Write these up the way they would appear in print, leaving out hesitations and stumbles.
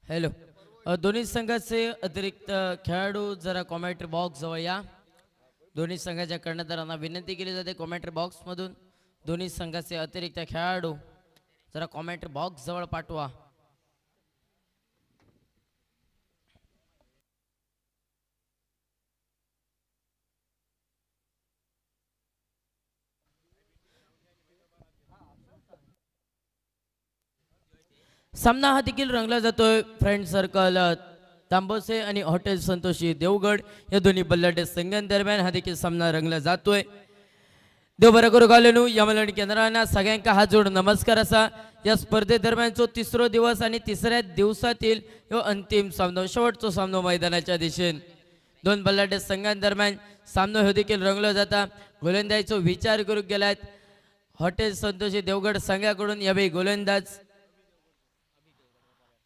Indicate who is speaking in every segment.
Speaker 1: Hello. दोन्ही संघाचे अतिरिक्त खेळाडू जरा कॉमेंट्री बॉक्स जवळ या. दोन्ही संघाच्या कर्णधारांना विनंती केली जाते कॉमेंट्री बॉक्समधून दोन्ही संघाचे अतिरिक्त खेळाडू जरा कॉमेंट्री बॉक्स जवळ पाठवा. सामना हा देखील रंगला जातोय. फ्रेंड सर्कल तांबोसे आणि हॉटेल संतोषी देवगड या दोन्ही बल्लाटे संघांदरम्यान हा देखील सामना रंगला जातोय. देव बरं करू घालून या मलानी केंद्रांना सगळ्यांका हात जोड नमस्कार असा. या स्पर्धेदरम्यानचो तिसरो दिवस आणि तिसऱ्या दिवसातील ह्यो अंतिम सामनो शेवटचो सामनो मैदानाच्या दिशेन दोन बल्लाटे संघांदरम्यान सामनो ह्यो देखील रंगलो जाता. गोलंदाजीचो विचार करूक गेल्यात हॉटेल संतोषी देवगड संघाकडून यावेळी गोलंदाज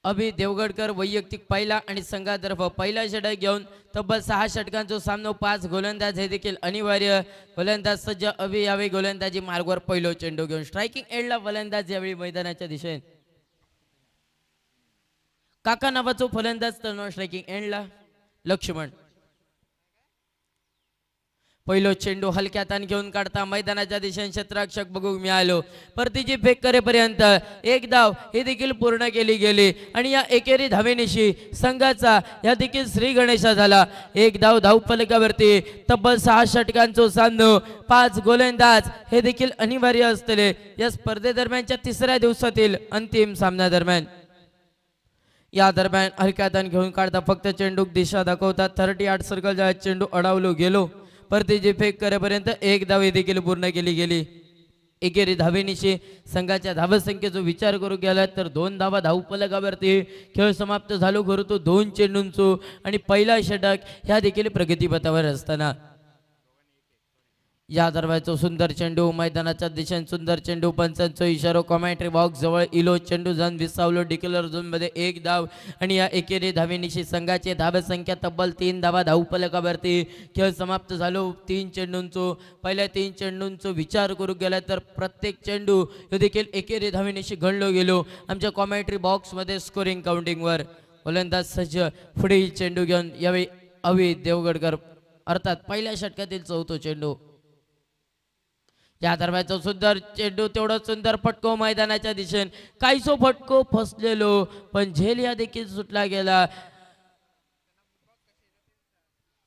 Speaker 1: अभि देवगडकर वैयक्तिक पहिला आणि संघातर्फे पहिला षटक घेऊन तब्बल 6 षटकांचा सामना 5 गोलंदाज हे देखील अनिवार्य. गोलंदाज सज्ज अभि यावेळी गोलंदाजी मार्गवर पहिलो चेंडू घेऊन स्ट्रायकिंग एंडला फलंदाज यावेळी मैदानाच्या दिशेने काका नावाचो फलंदाज तर स्ट्रायकिंग एंडला लक्ष्मण. पहिलो चेंडू हलक्यात घेऊन काढता मैदानाच्या दिशेने क्षेत्ररक्षक बघूक मिळालो. परतीची फेक करेपर्यंत एक धाव ही देखील पूर्ण केली गेली आणि या एकेरी धावेनिशी संघाचा या देखील श्री गणेशा झाला. एक धाव धावफलकावरती तब्बल 6 षटकांचो सामनो 5 गोलंदाज हे देखील अनिवार्य असतले या स्पर्धेदरम्यानच्या तिसऱ्या दिवसातील अंतिम सामन्या दरम्यान. या दरम्यान हलक्यात घेऊन काढता फक्त चेंडूक दिशा दाखवतात 38 सर्कल चेंडू अडवलो गेलो. परतीची फेक करेपर्यंत एक धाव देखील पूर्ण केली गेली. एकेरी धावेनिशी संघाच्या धावसंख्येचा विचार करू गेला तर 2 धावा धावफलकावरती खेळ समाप्त झालो करू तो 2 चेंडूंचो आणि पहिला षटक ह्या देखील प्रगतीपथावर असताना या दरम्यानचो सुंदर चेंडू मैदानाच्या दिशेने सुंदर चेंडू पंचांचो इशारो कॉमेंट्री बॉक्स जवळ इलो चेंडू जाऊन विसावलो डिक्लेअर झोन मध्ये एक धाव आणि या एकेरी धावेनिशी संघाची धावसंख्या तब्बल 3 धावा धावफलकावरती खेळ समाप्त झालो 3 चेंडूंचो. पहिल्या 3 चेंडूंचो विचार करू गेला तर प्रत्येक चेंडू हे देखील एकेरी धावेनिशी घडलो गेलो. आमच्या कॉमेंट्री बॉक्स मध्ये स्कोरिंग काउंटिंगवर गोलंदाज सज्ज पुढील चेंडू घेऊन यावेळी अभि देवगडकर अर्थात पहिल्या षटकातील चौथो चेंडू. या दरम्यानचा सुंदर चेंडू तेवढा सुंदर फटको मैदानाच्या दिशेने काहीसो फटको फसलेलो पण झेल या देखील सुटला गेला.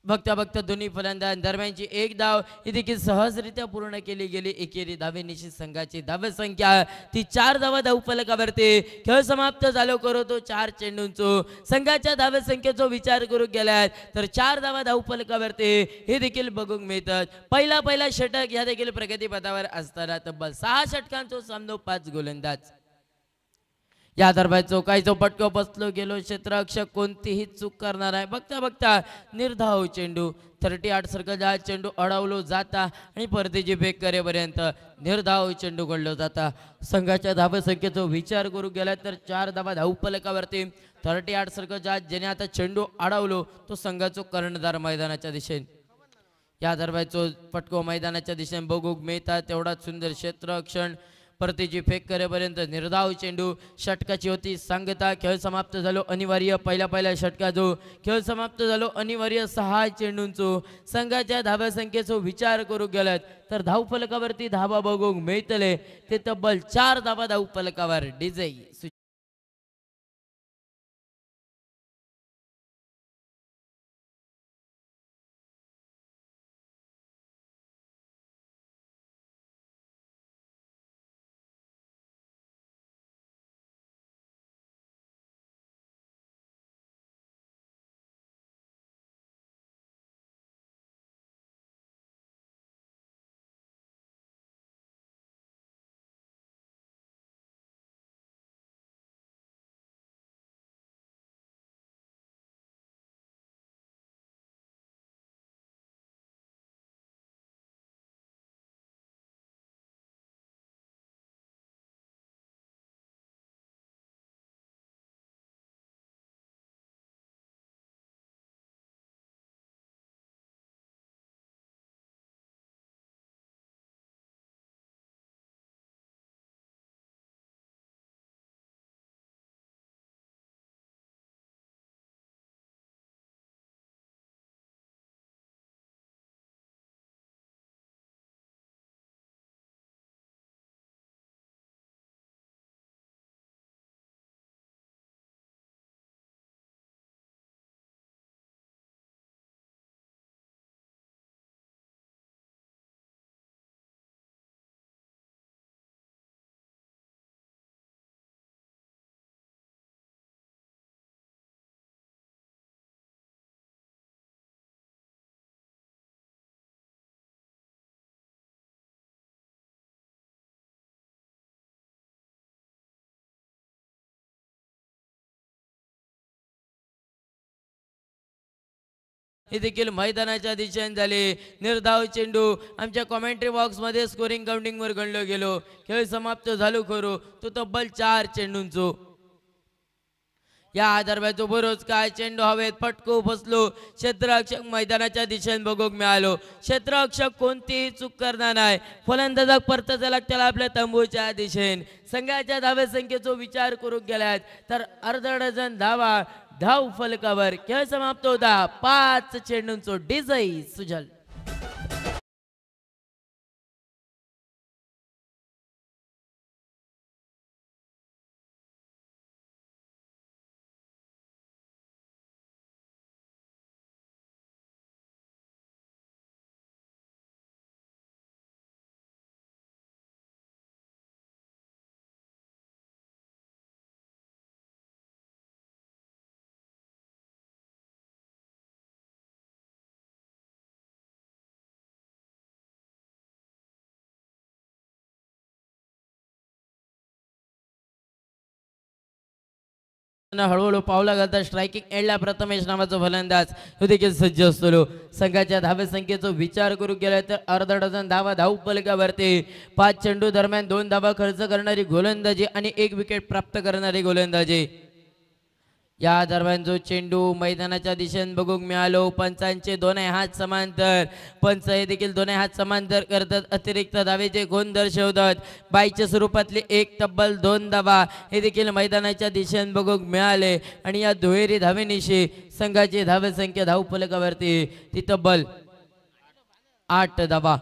Speaker 1: बघता बघता दोन्ही फलंदाज दरम्यानची एक धाव ही देखील सहजरित्या पूर्ण केली गेली. एकेरी धावेनिशी संघाची धावसंख्या ती 4 धावा धावफलकावरती खेळ समाप्त झालो करू तो 4 चेंडूंचो. संघाच्या धावसंख्येचा विचार करू गेल्यात तर 4 धावा धावफलकावरती हे देखील बघूक मिळतात. पहिला षटक या देखील प्रगतीपथावर असताना तब्बल 6 षटकांचो सामनो 5 गोलंदाज. या दरम्यान चौकाईचो पटको बसलो गेलो क्षेत्ररक्षक कोणतीही चूक करणार आहे. बघता बघता निर्धाव चेंडू 38 सर्कलचा चेंडू अडवलो जाता आणि परतीची फेक करेपर्यंत निर्धाव चेंडू घडलो जाता. संघाच्या धावसंख्येचा विचार करू गेला तर 4 धावा धावफलकावरती 38 सर्कलचा ज्याने आता चेंडू अडवलो तो संघाचो कर्णधार मैदानाच्या दिशेने. या दरम्यानचो फटको मैदानाच्या दिशेने बघूक मिळतात तेवढाच सुंदर क्षेत्ररक्षण परतीची फेक करेपर्यंत निर्धाव चेंडू षटकाची होती सांगता खेळ समाप्त झालो अनिवार्य. पहिल्या षटकाचो खेळ समाप्त झालो अनिवार्य 6 चेंडूंचो. संघाच्या धावसंख्येचा विचार करू गेलात तर धावफलकावरती धावा बघूक मिळतले ते तब्बल 4 धावा धावफलकावर डिझाई ही देखील मैदानाच्या दिशेने झाली। निर्धाव चेंडू आमच्या कॉमेंट्री बॉक्समध्ये स्कोरिंग काउंटिंगवर गणलो गेलो। खेळ समाप्त झालो खरो तो तब्बल 4 चेंडूंचो। या दरम्यान बरोच काय चेंडू हवेत फटको फसलो। क्षेत्ररक्षक मैदानाच्या दिशेने बघूक मिळालो। क्षेत्ररक्षक कोणतीही चूक करणार नाही। फलंदाजाक परतचा लागताना आपल्या तंबूच्या दिशेने संघाच्या धावे संख्येचा विचार करून गेल्यात तर अर्धा डझन धावा धाव फलकावर। खेळ समाप्त होता 5 चेंडूंचो डिझाई सुजल। हळूहळू पावला घालता स्ट्रायकिंग एंडला प्रथमेश नावाचा फलंदाज तो देखील सज्ज असतो। संघाच्या धावे संख्येचा विचार करू गेला तर अर्धा डझन धावा धाव फलकावरती। 5 चेंडू दरम्यान 2 धावा खर्च करणारी गोलंदाजी आणि 1 विकेट प्राप्त करणारी गोलंदाजी। या दरम्यान जो चेंडू मैदानाच्या दिशेने बघूक मिळालो। पंचांचे दोन्ही हात समांतर। पंच हे देखील दोन्ही हात समांतर करतात। अतिरिक्त धावेचे गुण दर्शवतात। बाईच्या स्वरूपातले एक तब्बल 2 धावा हे देखील मैदानाच्या दिशेने बघूक मिळाले आणि या दुहेरी धावेनिशी संघाची धावे संख्या धाव फलकावरती ती तब्बल 8 धावा।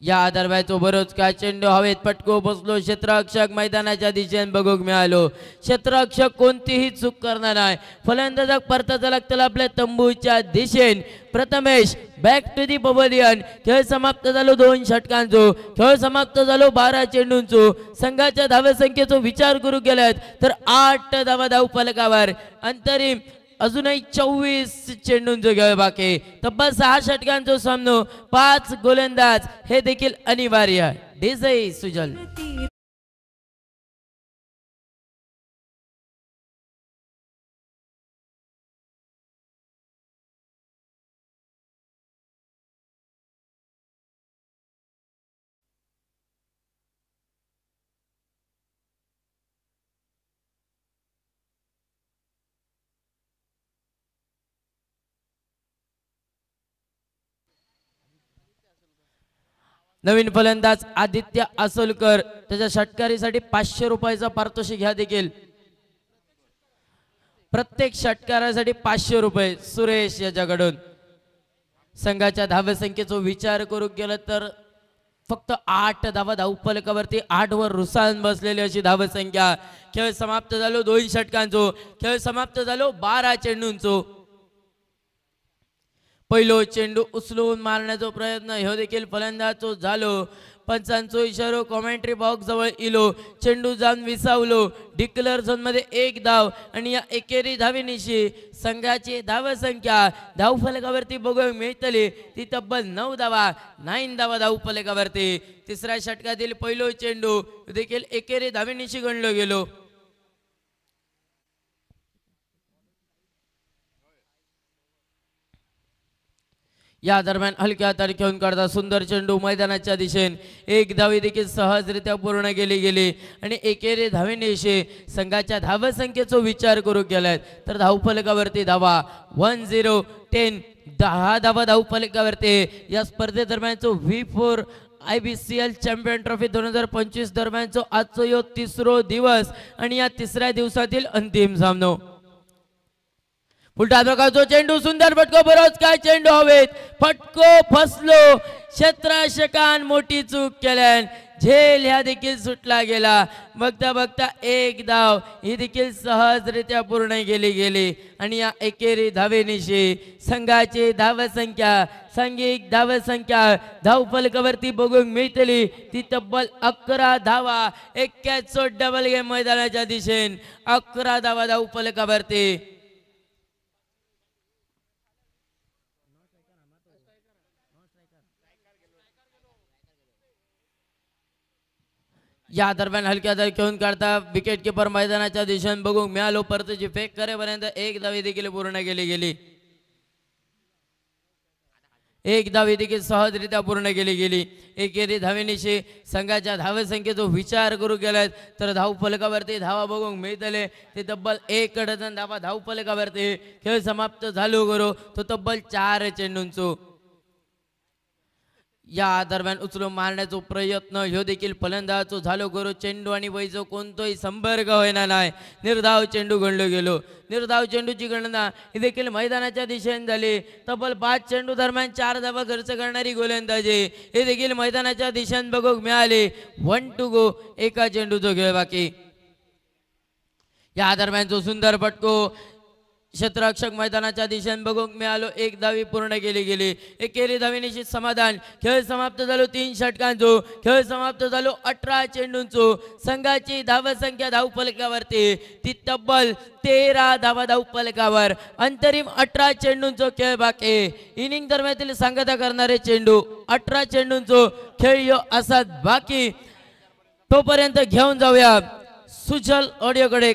Speaker 1: या दरम्यान बरोच काय चेंडू हवेत फटको बसलो। क्षेत्ररक्षक मैदानाच्या दिशेने बघूक मिळालो। क्षेत्ररक्षक कोणतीही चूक करणार नाही। फलंदाजाक परताचा लागतला आपल्या तंबूच्या दिशेने Prathamesh back to the pavilion. खेळ समाप्त झालो 2 षटकांचो। खेळ समाप्त झालो 12 चेंडूंचो। संघाच्या धावे संख्येचा विचार करू गेल्यात तर 8 धावा धाव फलकावर। अंतरिम अजूनही 24 चेंडूंचो खेळ बाकी। तब्बल 6 षटकांचो सामनो 5 गोलंदाज हे देखील अनिवार्य। डिझाई सुजल। नवीन फलंदाज आदित्य असोलकर त्याच्या षटकारीसाठी 500 रुपयाचा पारितोषिक घ्या देखील। प्रत्येक षटकारासाठी 500 रुपये सुरेश याच्याकडून। संघाच्या धावे संख्येचा विचार करू गेला तर फक्त 8 धावा धाव फलकावरती 8 वर रुसान बसलेली अशी धाव संख्या। खेळ समाप्त झालो 2 षटकांचो। खेळ समाप्त झालो 12 चेंडूंचो। पहिलो चेंडू उचलून मारण्याचा प्रयत्न ह्यो देखील फलंदाजचो झालो। पंचांचो इशारो कॉमेंट्री बॉक्स जवळ इलो। चेंडू जाऊन विसावलो डिक्लेअर झोन मध्ये 1 धाव आणि या एकेरी धावेनिशी संघाची धाव संख्या धाव फलकावरती बघून मिळतली ती तब्बल 9 धावा 9 धावा धाव फलकावरती। तिसऱ्या षटकातील पहिलो चेंडू देखील एकेरी धावेनिशी गणलो गेलो। या दरम्यान हलक्या हाताने खेळून काढता सुंदर चेंडू मैदानाच्या दिशेने 1 धावी देखील सहजरित्या पूर्ण गेली आणि एकेरी धावेनिशी संघाच्या धाव संख्येचा विचार करू गेलात तर धाव फलकावरती धावा 10-10 10 धावा धाव फलकावरती। या स्पर्धेदरम्यानचो V4 IBCL चॅम्पियन ट्रॉफी 2025 दरम्यानचो आजचो यो 3रो दिवस आणि या 3ऱ्या दिवसातील अंतिम सामनो। उलटा प्रकारचो चेंडू सुंदर फटको बरोच काय चेंडू हवेत फटको फसलो। क्षेत्ररक्षकान मोठी चूक केल्यान झेल ह्या देखील सुटला गेला। बघता बघता 1 धाव ही देखील सहजरित्या पूर्ण गेली आणि या एकेरी धावेनिशी संघाची धाव संख्या सांघिक धाव संख्या धाव फलकावरती बघून मिळतली ती तब्बल 11 धावा। 81 डबल गेम मैदानाच्या दिशेने 11 धावा धाव फलकावरती। या दरम्यान हलक्या धाव खेळून काढता विकेट किपर मैदानाच्या दिशेने बघून मिळालो। परतची फेक करेपर्यंत 1 धाव देखील पूर्ण गेली। एक धाव ही देखील सहजरित्या पूर्ण केली गेली. एकेरी धावेनिशी संघाच्या धावसंख्येचा विचार करू गेलात तर धावफलकावरती धावा बघून मिळतले ते तब्बल 1 डझन धावा धावफलकावरती. खेळ समाप्त झालो करो तो तब्बल 4 चेंडूंचो. या दरम्यान उचलून मारण्याचा प्रयत्न ह्यो देखील फलंदाजो झालो करो. चेंडू आणि वैजो कोणतोही संपर्क होईना नाही. निर्धाव चेंडू गणलो गेलो. निर्धाव चेंडूची गणना ही देखील मैदानाच्या दिशेने झाली. तब्बल 5 चेंडू दरम्यान 4 धावा खर्च करणारी गोलंदाजी हे देखील मैदानाच्या दिशेने बघूक मिळाली. 1 to go. एका चेंडूचो खेळ बाकी. या दरम्यानचो सुंदर फटको क्षेत्ररक्षक मैदानाच्या दिशेने बघून मिळालो. 1 धावी पूर्ण केली गेली. एकेरी धावी निश्चित समाधान. खेळ समाप्त झालो 3 षटकांचो. खेळ समाप्त झालो 18 चेंडूंचो. संघाची धावसंख्या धावफलकावरती ती तब्बल 13 धावा धावफलकावर. अंतरिम 18 चेंडूंचो खेळ बाकी. इनिंग दरम्यातील सांगता करणारे चेंडू 18 चेंडूंचो खेळ असाच बाकी. तोपर्यंत घेऊन जाऊया सुजल ऑडिओकडे.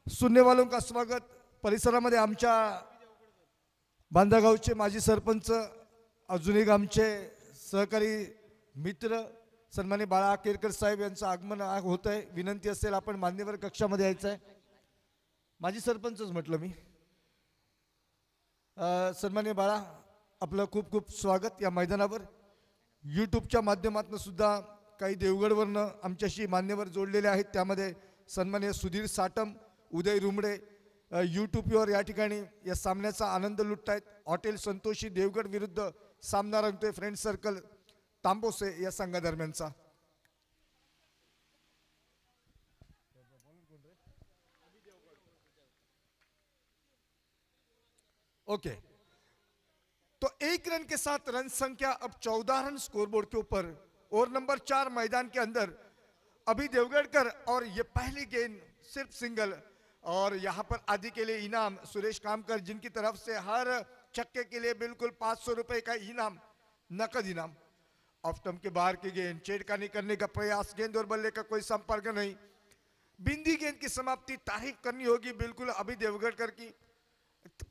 Speaker 2: सुनने वालों का स्वागत. परिसरामध्ये आमच्या बांधागावचे माजी सरपंच अजून एक आमचे सहकारी मित्र सन्माननीय बाळा केरकर साहेब यांचं आगमन होत आहे. विनंती असेल आपण मान्यवर कक्षामध्ये यायचं आहे. माजी सरपंचच म्हटलं मी. सन्माननीय बाळा आपलं खूप खूप स्वागत या मैदानावर. यूट्यूबच्या माध्यमातून सुद्धा काही देवगडवरनं आमच्याशी मान्यवर जोडलेले आहेत. त्यामध्ये सन्माननीय सुधीर साटम, उदय रुमडे यूट्यूबवर या ठिकाणी या सामन्याचा आनंद लुटतायत. हॉटेल संतोषी देवगड विरुद्ध सामना रंगतोय फ्रेंड सर्कल तांबोसे या संघादरम्यानचा. ओके, तो 1 रन के साथ रन संख्या अब 14 रन स्कोरबोर्ड के ऊपर. ओवर नंबर 4 मैदान के अंदर अभी देवगढ़कर और ये पहली गेंद सिर्फ सिंगल. और यहाँ पर आदि के लिए इनाम सुरेश कामकर जिनकी तरफ से हर छक्के के लिए बिल्कुल 500 रुपए का इनाम, नकद इनाम. ऑफ स्टंप के बाहर की गेंद छेड़खानी करने का प्रयास. गेंद और बल्ले का कोई संपर्क नहीं. बिंदी गेंद की समाप्ति. तारीफ करनी होगी बिल्कुल अभी देवगढ़कर की.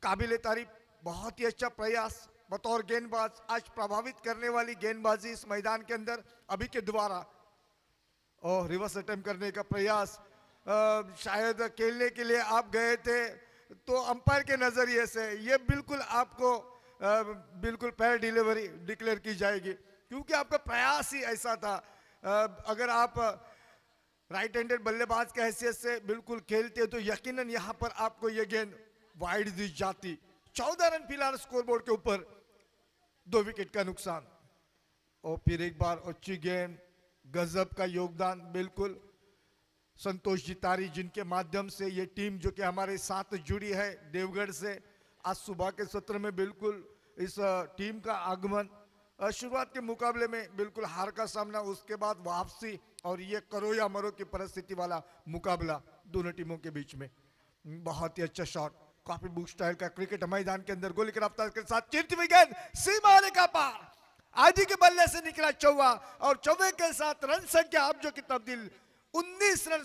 Speaker 2: काबिले तारीफ, बहुत ही अच्छा प्रयास बतौर गेंदबाज. आज प्रभावित करने वाली गेंदबाजी इस मैदान के अंदर अभी के द्वारा. और रिवर्स अटेम्प्ट करने का प्रयास. शायद खेलने के लिए आप गए थे तो अंपायर के नजरिए से ये बिल्कुल आपको बिल्कुल पैर डिलीवरी डिक्लेयर की जाएगी क्योंकि आपका प्रयास ही ऐसा था. अगर आप राइट हैंडेड बल्लेबाज के हैसियत से बिल्कुल खेलते तो यकीनन यहाँ पर आपको ये गेंद वाइड दी जाती. 14 रन फिलहाल स्कोरबोर्ड के ऊपर. 2 विकेट का नुकसान. और फिर एक बार अच्छी गेंद, गजब का योगदान बिल्कुल संतोष जी तारी जिनके माध्यम से ये टीम जो कि हमारे साथ जुड़ी है देवगढ़ से. आज सुबह के सत्र में बिल्कुल इस टीम का आगमन. शुरुआत के मुकाबले में बिल्कुल हार का सामना, उसके बाद वापसी और ये करो या मरो की परिस्थिति वाला मुकाबला दोनों टीमों के बीच में. बहुत ही अच्छा शॉट, कॉपी बुक स्टाइल का क्रिकेट मैदान के अंदर गोली की रफ्तार के साथ चिरती हुई गेंद सीमा रेखा पार. आदि के बल्ले से निकला चौवा और चौवे के साथ रन संख्या अब जो की तब्दील 19 रन.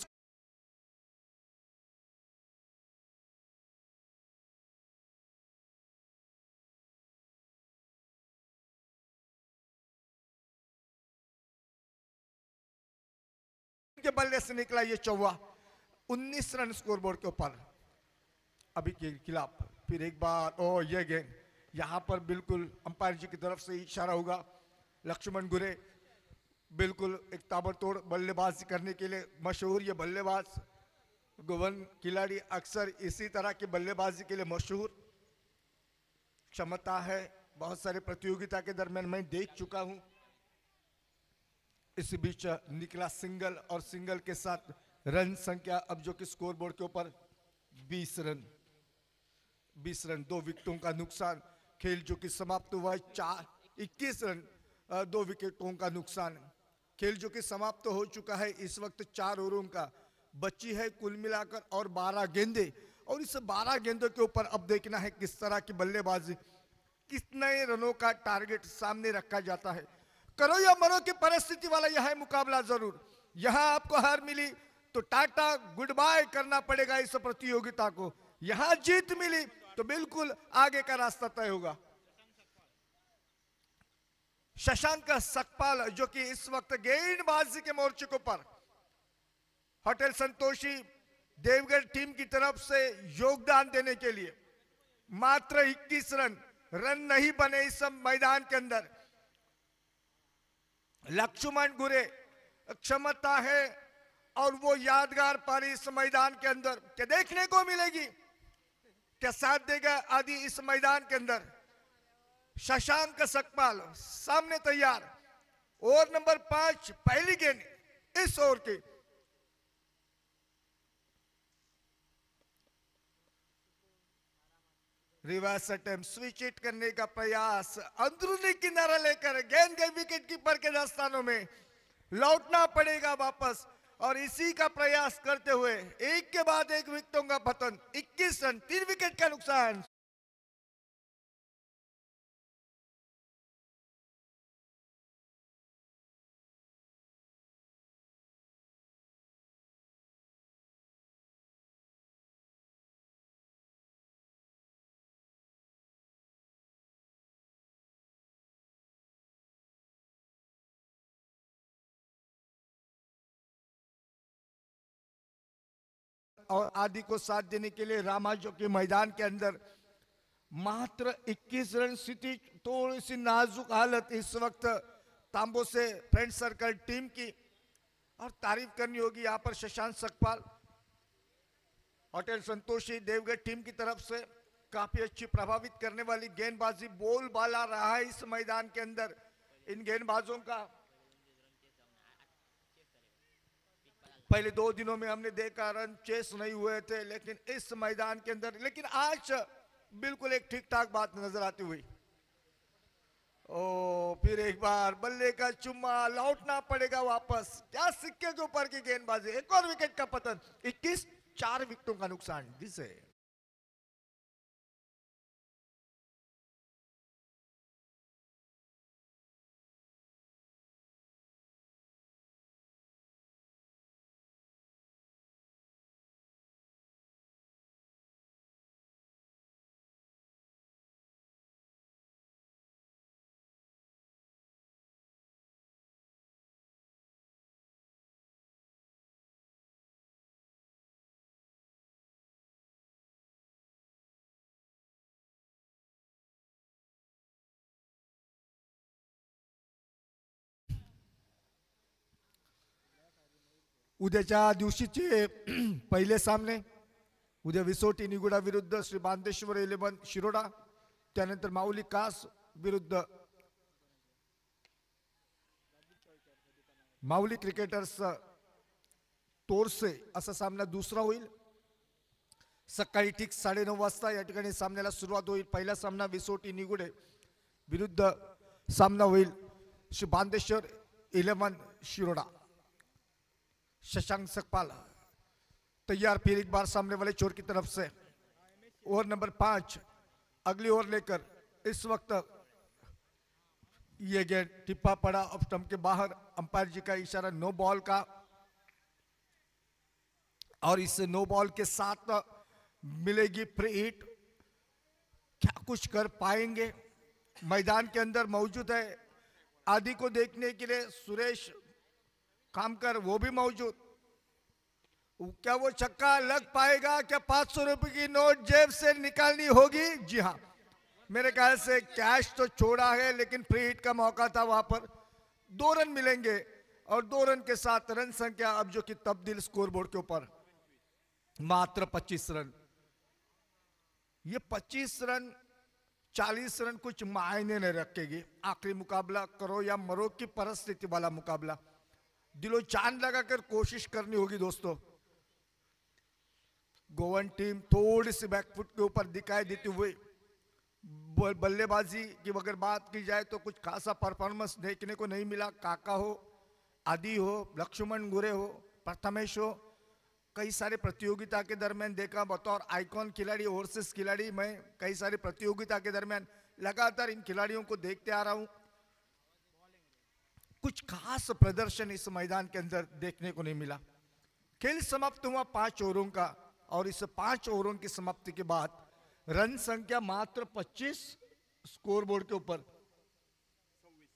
Speaker 2: के बल्ले से निकला ये चौवा. 19 रन स्कोरबोर्ड के ऊपर अभी के खिलाफ. फिर एक बार ओ ये गेंद यहां पर बिल्कुल अंपायर जी की तरफ से इशारा होगा. लक्ष्मण गुरे बिल्कुल एक ताबड़तोड़ बल्लेबाजी करने के लिए मशहूर ये बल्लेबाज. गोवन खिलाड़ी अक्सर इसी तरह की बल्लेबाजी के लिए मशहूर. क्षमता है, बहुत सारे प्रतियोगिता के दरमियान मैं देख चुका हूं. इसी बीच निकला सिंगल और सिंगल के साथ रन संख्या अब जो कि स्कोरबोर्ड के ऊपर 20 रन. 20 रन, 2 विकेटों का नुकसान। खेल जो कि समाप्त हुआ 21 रन 2 विकेटों का नुकसान। खेल जो कि समाप्त हो चुका है इस वक्त 4 ओवरों का बची है कुल मिलाकर और 12 गेंदे, और इस 12 गेंदों के ऊपर अब देखना है किस तरह की बल्लेबाजी, कितने रनों का टारगेट सामने रखा जाता है। करो या मरो की परिस्थिति वाला यह है मुकाबला। जरूर यहां आपको हार मिली तो टाटा गुड बाय करना पड़ेगा इस प्रतियोगिता को, यहां जीत मिली तो बिल्कुल आगे का रास्ता तय होगा। शशांक सकपाल जो कि इस वक्त गेंदबाजी के मोर्चे के ऊपर होटल संतोषी देवगढ़ टीम की तरफ से योगदान देने के लिए मात्र 21 रन नहीं बने इस मैदान के अंदर। लक्ष्मण गुरे क्षमता है और वो यादगार पारी इस मैदान के अंदर क्या देखने को मिलेगी, क्या साथ देगा आदि इस मैदान के अंदर। शशांक सकपाल सामने तैयार। ओवर नंबर 5 पहली गेंद इस ओवर की। रिवर्स अटेम्प्ट, स्विच हिट करने का प्रयास, अंदरूनी किनारा लेकर गेंद गई विकेट कीपर के दस्तानों में, लौटना पड़ेगा वापस और इसी का प्रयास करते हुए एक के बाद एक विकेटों का पतन। 21 रन 3 विकेट का नुकसान। और आदि को साथ देने के लिए रामा जो कि मैदान के अंदर मात्र 21 रन। स्थिति थोड़ी सी नाजुक हालत इस वक्त तांबो से फ्रेंड सर्कल टीम की, और तारीफ करनी होगी यहां पर शशांक सकपाल होटल संतोषी देवगढ़ टीम की तरफ से काफी अच्छी प्रभावित करने वाली गेंदबाजी, बोल बाला रहा है इस मैदान के अंदर इन गेंदबाजों का। पहले 2 दिनों में हमने देखा रन चेस नहीं हुए थे, लेकिन इस मैदान के अंदर, लेकिन आज बिल्कुल एक ठीक ठाक बात नजर आती हुई। ओ फिर एक बार बल्ले का चुम्मा, लौटना पड़ेगा वापस। क्या सिक्के के ऊपर की गेंदबाजी, एक और विकेट का पतन। 21 4 विकेटों का नुकसान जिसे उद्याच्या दिवशीचे पहिले सामने उद्या विसोटी निगुडा विरुद्ध श्री बांदेश्वर 11 शिरोडा, त्यानंतर माऊली कास विरुद्ध माऊली क्रिकेटर्स तोरसे असा सामना दुसरा होईल। सकाळी ठीक 9:30 वाजता या ठिकाणी सामन्याला सुरुवात होईल। पहिला सामना विसोटी निगुडे विरुद्ध सामना होईल श्री बांदेश्वर 11 शिरोडा। शशांक सकपाल तैयार, फिर एक बार सामने वाले चोर की तरफ से। ओवर नंबर 5 अगली ओवर लेकर इस वक्त ये गेंद टिप्पा पड़ा ऑफ स्टंप के बाहर। अंपायर जी का इशारा नो बॉल का, और इस नो बॉल के साथ मिलेगी फ्री हिट। क्या कुछ कर पाएंगे, मैदान के अंदर मौजूद है आदि को देखने के लिए सुरेश कामकर, वो भी मौजूद। क्या वो छक्का लग पाएगा, क्या 500 रुपए की नोट जेब से निकालनी होगी? जी हाँ, मेरे ख्याल से कैश तो छोड़ा है, लेकिन फ्री हिट का मौका था वहां पर। 2 रन मिलेंगे और 2 रन के साथ रन संख्या अब जो कि तब्दील स्कोरबोर्ड के ऊपर मात्र 25 रन। ये 25 रन 40 रन कुछ मायने नहीं रखेगी। आखिरी मुकाबला करो या मरो की परिस्थिति वाला मुकाबला, दिलो जान लगाकर कोशिश करनी होगी दोस्तों। गोवन टीम थोड़ी सी बैकफुट के ऊपर दिखाई देते हुए, बल्लेबाजी की अगर बात की जाए तो कुछ खासा परफॉर्मेंस देखने को नहीं मिला। काका हो, आदि हो, लक्ष्मण गुरे हो, प्रथमेश हो, कई सारे प्रतियोगिता के दरमियान देखा बतौर आइकॉन खिलाड़ी, ओवरसीज खिलाड़ी। मैं कई सारे प्रतियोगिता के दरमियान लगातार इन खिलाड़ियों को देखते आ रहा हूं। कुछ खास प्रदर्शन इस मैदान के अंदर देखने को नहीं मिला। खेल समाप्त हुआ 5 ओवरों का, और इस 5 ओवरों की समाप्ति के बाद रन संख्या मात्र 25, स्कोरबोर्ड के ऊपर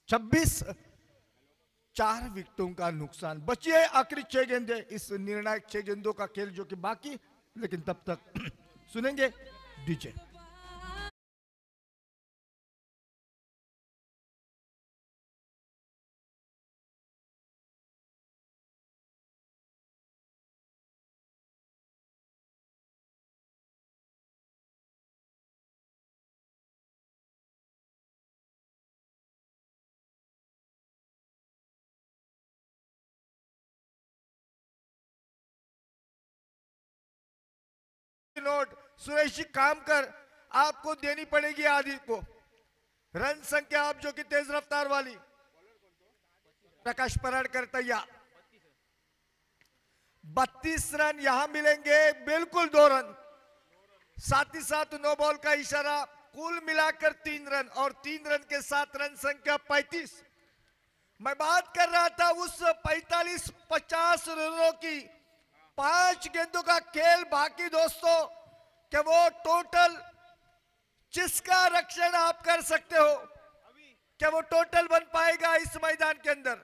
Speaker 2: 26, 4 विकेटों का नुकसान। बची है आखिरी 6 गेंदें, इस निर्णायक 6 गेंदों का खेल जो कि बाकी, लेकिन तब तक सुनेंगे डीजे। नोट सुरेश जी काम कर आपको देनी पड़ेगी आदि को। रन संख्या आप जो कि तेज रफ्तार वाली, प्रकाश पराड़कर तैयार। 32 रन यहां मिलेंगे, बिल्कुल 2 रन, साथ ही साथ नो बॉल का इशारा। कुल मिलाकर 3 रन, और 3 रन के साथ रन संख्या 35। मैं बात कर रहा था उस 45-50 रनों की, 5 गेंदों का खेल बाकी दोस्तों, कि वो टोटल जिसका रक्षण आप कर सकते हो, क्या वो टोटल बन पाएगा इस मैदान के अंदर।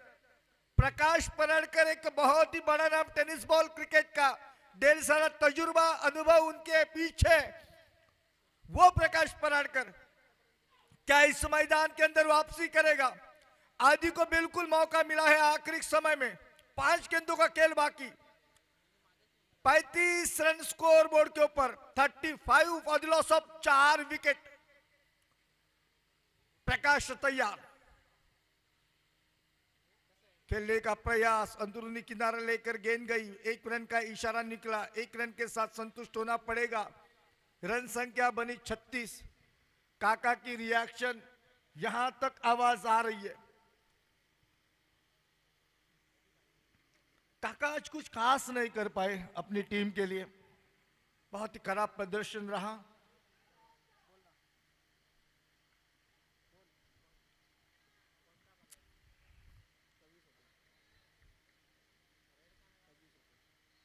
Speaker 2: प्रकाश पराड़कर एक बहुत ही बड़ा नाम टेनिस बॉल क्रिकेट का, ढेर सारा तजुर्बा अनुभव उनके पीछे। वो प्रकाश पराड़कर क्या इस मैदान के अंदर वापसी करेगा। आदि को बिल्कुल मौका मिला है आखिरी समय में, 5 गेंदों का खेल बाकी, 35 रन स्कोर बोर्ड के ऊपर, 35 for the loss of 4 wicket. Prakash तैयार, खेलने का प्रयास, अंदरूनी किनारा लेकर गेंद गई, 1 रन का इशारा निकला, 1 रन के साथ संतुष्ट होना पड़ेगा। रन संख्या बनी 36। काका की रिएक्शन, यहां तक आवाज आ रही है। काका आज कुछ खास नहीं कर पाए अपनी टीम के लिए, बहुत ही खराब प्रदर्शन रहा।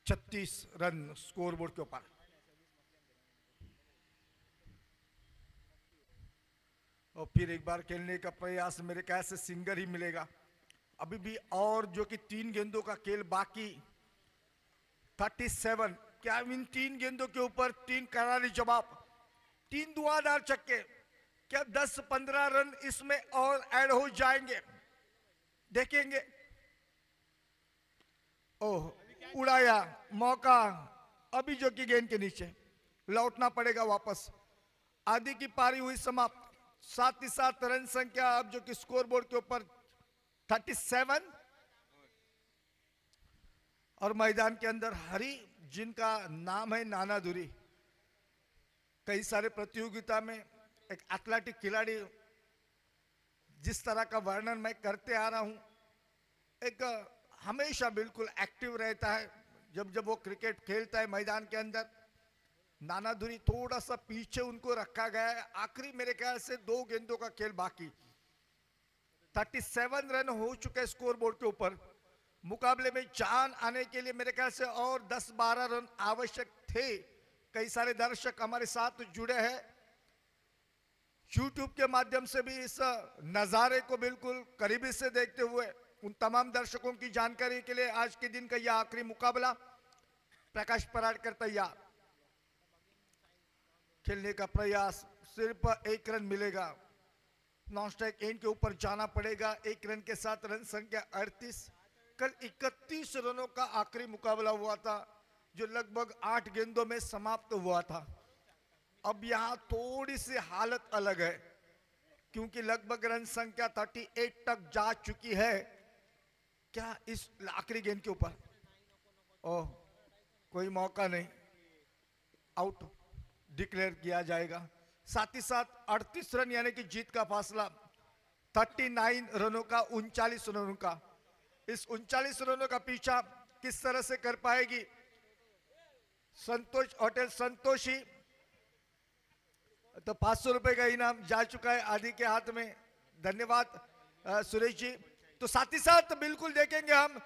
Speaker 2: छत्तीस रन स्कोरबोर्ड के ऊपर। और फिर एक बार खेलने का प्रयास, मेरे ख्याल से सिंगर ही मिलेगा। अभी भी और जो कि 3 गेंदों का खेल बाकी, 37। क्या इन 3 गेंदों के ऊपर 3 करारी जवाब, 3 धुआंधार छक्के, क्या 10-15 रन इसमें और ऐड हो जाएंगे, देखेंगे। ओह, उड़ाया मौका, अभी जो कि गेंद के नीचे, लौटना पड़ेगा वापस। आदि की पारी हुई समाप्त, साथ ही साथ रन संख्या अब जो कि स्कोरबोर्ड के ऊपर 37। और मैदान के अंदर हरी, जिनका नाम है नानादुरी, कई सारे प्रतियोगिता में एक एथलेटिक खिलाड़ी, जिस तरह का वर्णन मैं करते आ रहा हूं, एक हमेशा बिल्कुल एक्टिव रहता है जब जब वो क्रिकेट खेलता है मैदान के अंदर। नानादुरी थोड़ा सा पीछे उनको रखा गया है, आखिरी मेरे ख्याल से 2 गेंदों का खेल बाकी, 37 रन हो चुके स्कोर बोर्ड के ऊपर। मुकाबले में जान आने के लिए मेरे ख्याल से और 10-12 रन आवश्यक थे। कई सारे दर्शक हमारे साथ जुड़े हैं यूट्यूब के माध्यम से भी, इस नजारे को बिल्कुल करीबी से देखते हुए। उन तमाम दर्शकों की जानकारी के लिए आज के दिन का यह आखिरी मुकाबला। प्रकाश पराड़कर तैयार, खेलने का प्रयास, सिर्फ 1 रन मिलेगा, नॉन स्ट्राइक एंड के ऊपर जाना पड़ेगा। 1 रन के साथ रन संख्या 38। कल 31 रनों का आखिरी मुकाबला हुआ था, जो लगभग 8 गेंदों में समाप्त हुआ था। अब यहां थोड़ी सी हालत अलग है, क्योंकि लगभग रन संख्या 38 तक जा चुकी है। क्या इस आखिरी गेंद के ऊपर, ओह, कोई मौका नहीं, आउट डिक्लेयर किया जाएगा। साथ ही साथ 38 रन यानी कि जीत का फासला 39 रनों का, 39 रनों का, इस 39 रनों का पीछा किस तरह से कर पाएगी संतोष होटल संतोषी। तो 500 रुपए का इनाम जा चुका है आदि के हाथ में। धन्यवाद सुरेश जी। तो साथ ही साथ बिल्कुल देखेंगे हम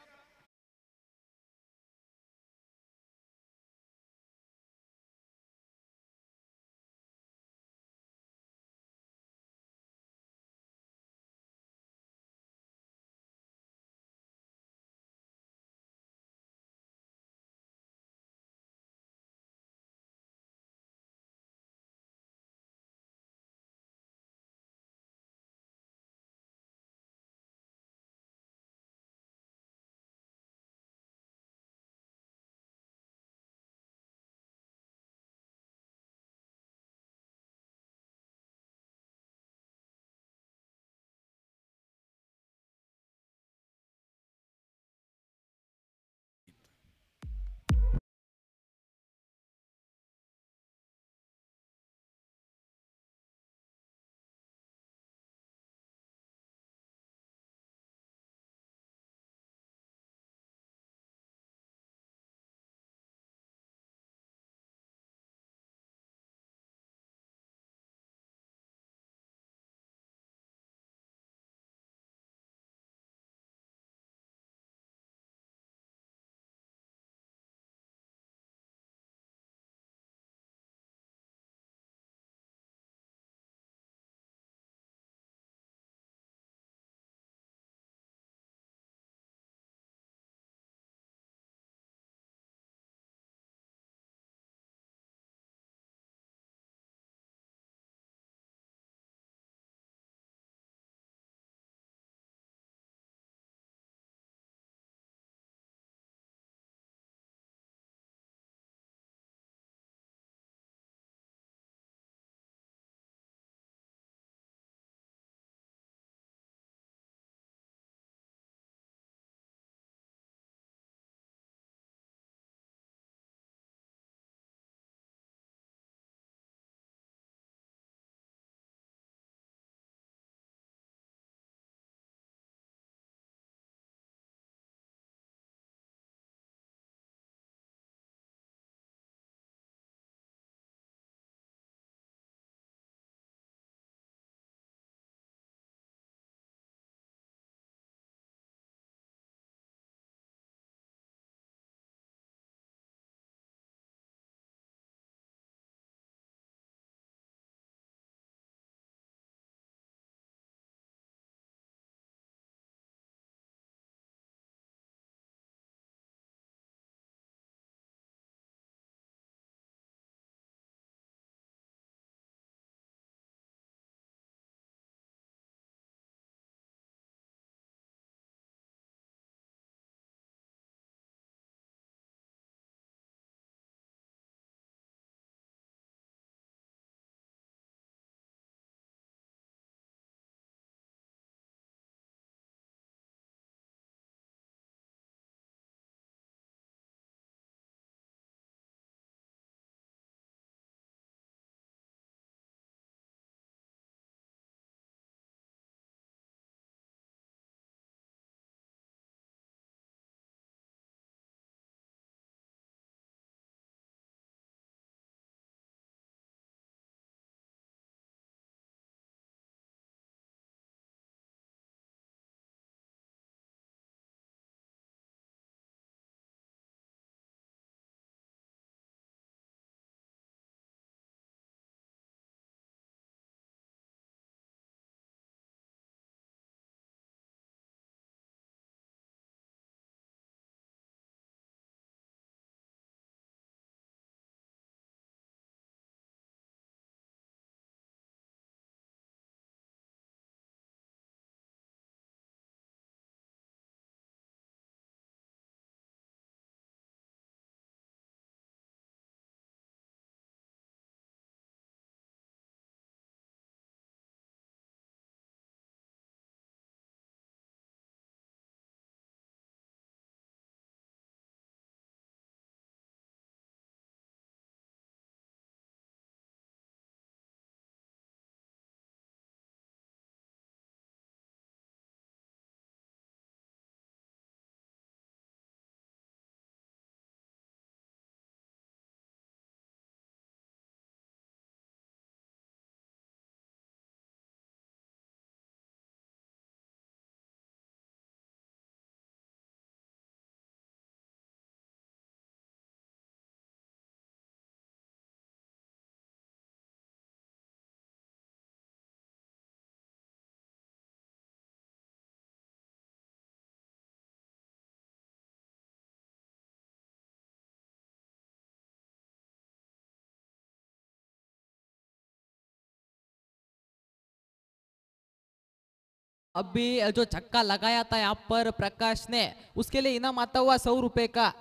Speaker 3: अभी जो छक्का लगाया था यहाँ पर प्रकाश ने, उसके लिए इनाम आता हुआ 100 रुपए का।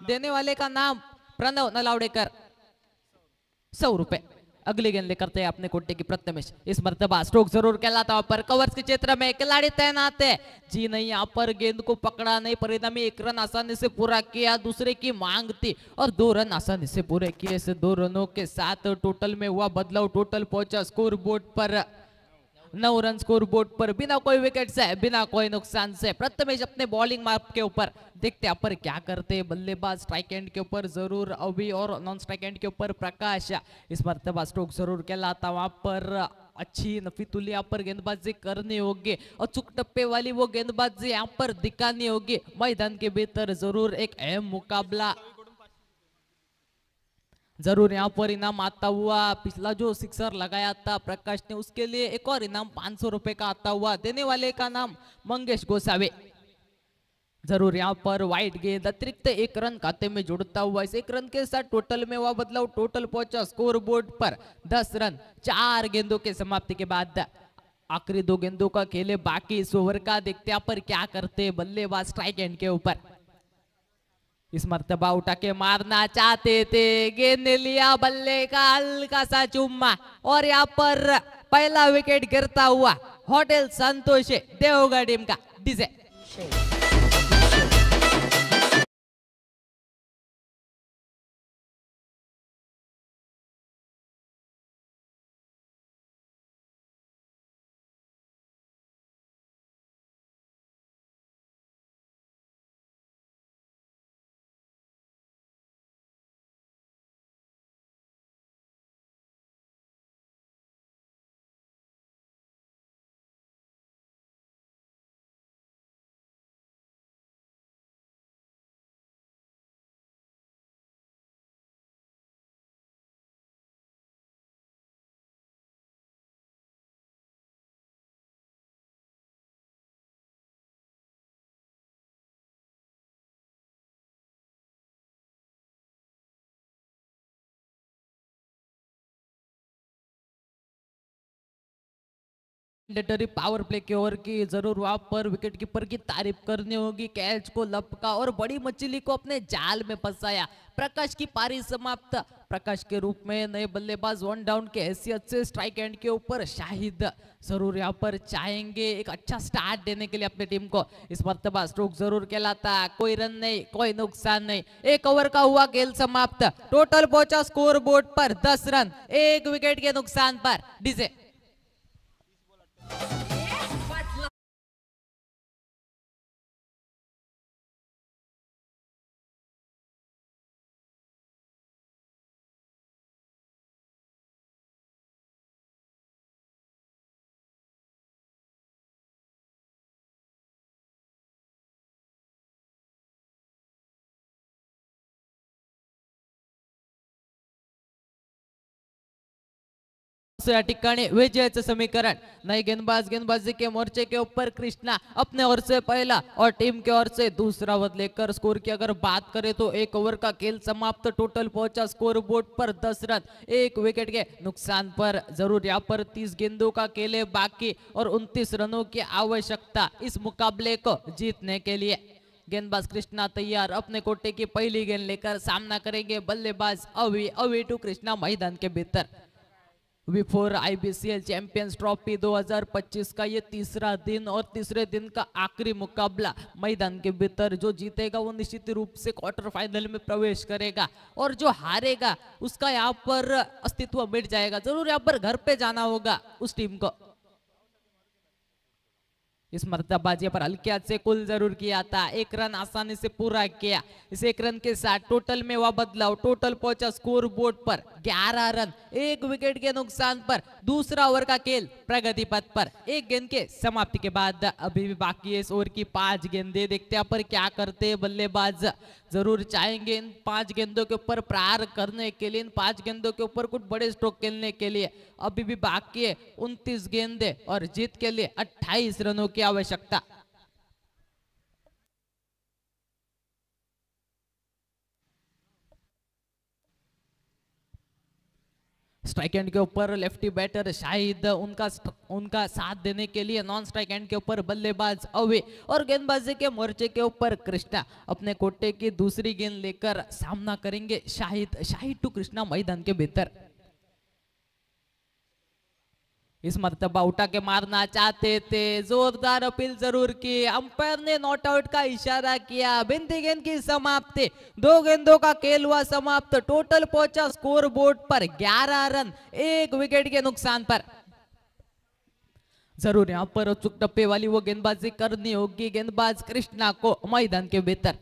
Speaker 3: देने वाले का नाम प्रणव नलावड़ेकर, 100 रुपए। अगली गेंद लेकर थे अपने कोटे की प्रथमेश। इस मर्तबा स्ट्रोक जरूर कहलाता पर कवर्स के क्षेत्र में खिलाड़ी तैनात है। जी नहीं, यहाँ पर गेंद को पकड़ा नहीं, परिणामी 1 रन आसानी से पूरा किया। दूसरे की मांग थी और 2 रन आसानी से पूरे किए। इस 2 रनों के साथ टोटल में हुआ बदलाव। टोटल पहुंचा स्कोर बोर्ड पर 9 रन स्कोर बोर्ड पर, बिना कोई विकेट से, बिना कोई नुकसान से। प्रथमेश अपने बॉलिंग मार्क के ऊपर, देखते हैं पर क्या करते हैं बल्लेबाज। स्ट्राइक एंड के ऊपर जरूर अभी और नॉन स्ट्राइक एंड के ऊपर प्रकाश। इस मर्तबा स्ट्रोक जरूर कहलाता, वहां पर अच्छी नफीतुल्ली यहाँ पर गेंदबाजी करनी होगी और चुक टप्पे वाली वो गेंदबाजी यहाँ पर दिखानी होगी। मैदान के भीतर जरूर एक अहम मुकाबला जरूर यहाँ पर इनाम आता हुआ। पिछला जो सिक्सर लगाया था प्रकाश ने, उसके लिए एक और इनाम 500 रुपए का आता हुआ। देने वाले का नाम मंगेश गोसावे। जरूर यहाँ पर वाइट गेंद अतिरिक्त 1 रन खाते में जुड़ता हुआ। इस 1 रन के साथ टोटल में हुआ बदलाव। टोटल पहुंचा स्कोर बोर्ड पर 10 रन 4 गेंदों के समाप्ति के बाद। आखिरी 2 गेंदों का खेले बाकी इस ओवर का, देखते हैं पर क्या करते बल्लेबाज स्ट्राइक एंड के ऊपर। इस मर्तबा उठा के मारना चाहते थे, गेंद ने लिया बल्ले का हल्का सा चुम्मा और यहाँ पर पहला विकेट गिरता हुआ होटल संतोष देवगढ़ टीम का डीजे। मैंडेटरी पावर प्ले की ओवर की जरूर वहां पर विकेट कीपर की तारीफ करनी होगी। कैच को लपका और बड़ी मछली को अपने जाल में फंसाया। प्रकाश की पारी समाप्त। प्रकाश के रूप में नए बल्लेबाज 1 डाउन के हैसियत से स्ट्राइक एंड के ऊपर शाहिद जरूर यहाँ पर चाहेंगे एक अच्छा स्टार्ट देने के लिए अपनी टीम को। इस मर्तबा स्ट्रोक जरूर कहलाता, कोई रन नहीं, कोई नुकसान नहीं। 1 ओवर का हुआ खेल समाप्त। टोटल पहुंचा स्कोर बोर्ड पर 10 रन 1 विकेट के नुकसान पर। डीजे या ठिकाणी विजयाचं समीकरण। नए गेंदबाजी के मोर्चे के ऊपर कृष्णा अपने ओर से पहला और टीम के ओर से दूसरा ओवर लेकर स्कोर की अगर बात करें तो 1 ओवर का खेल समाप्त। टोटल पहुंचा स्कोर बोर्ड पर 10 रन 1 विकेट के नुकसान पर। जरूर यहाँ पर 30 गेंदों का खेल है बाकी और 29 रनों की आवश्यकता इस मुकाबले को जीतने के लिए। गेंदबाज कृष्णा तैयार, अपने कोटे की पहली गेंद लेकर सामना करेंगे बल्लेबाज अवी टू कृष्णा मैदान के भीतर। विफोर आईबीसीएल चैंपियंस ट्रॉफी 2025 का ये तीसरा दिन और तीसरे दिन का आखिरी मुकाबला मैदान के भीतर। जो जीतेगा वो निश्चित रूप से क्वार्टर फाइनल में प्रवेश करेगा और जो हारेगा उसका यहाँ पर अस्तित्व मिट जाएगा। जरूर यहाँ पर घर पे जाना होगा उस टीम को। इस मर्तबाजी पर हल्के हाथ से कुल जरूर किया था, 1 रन आसानी से पूरा किया। इस 1 रन के साथ टोटल में हुआ बदलाव। टोटल पहुंचा स्कोर बोर्ड पर 11 रन 1 विकेट के नुकसान पर। दूसरा ओवर का खेल प्रगति पथ पर। 1 गेंद के समाप्ति के बाद अभी भी बाकी है इस ओवर की 5 गेंदें। देखते हैं पर क्या करते हैं बल्लेबाज। जरूर चाहेंगे इन 5 गेंदों के ऊपर प्रहार करने के लिए, इन 5 गेंदों के ऊपर कुछ बड़े स्ट्रोक खेलने के लिए। अभी भी बाकी है 29 गेंदें और जीत के लिए 28 रनों की आवश्यकता। स्ट्राइक एंड के ऊपर लेफ्टी बैटर शाहिद उनका साथ देने के लिए नॉन स्ट्राइक एंड के ऊपर बल्लेबाज अवे और गेंदबाजी के मोर्चे के ऊपर कृष्णा अपने कोटे की दूसरी गेंद लेकर सामना करेंगे शाहिद टू कृष्णा मैदान के भीतर। इस मर्तबा उठा के मारना चाहते थे, जोरदार अपील जरूर की, अंपायर ने नॉट आउट का इशारा किया। बिंदी गेंद की समाप्ति, 2 गेंदों का खेल हुआ समाप्त। टोटल पहुंचा स्कोर बोर्ड पर 11 रन 1 विकेट के नुकसान पर। जरूर यहां पर अचूक टप्पे वाली वो गेंदबाजी करनी होगी गेंदबाज कृष्णा को मैदान के भीतर।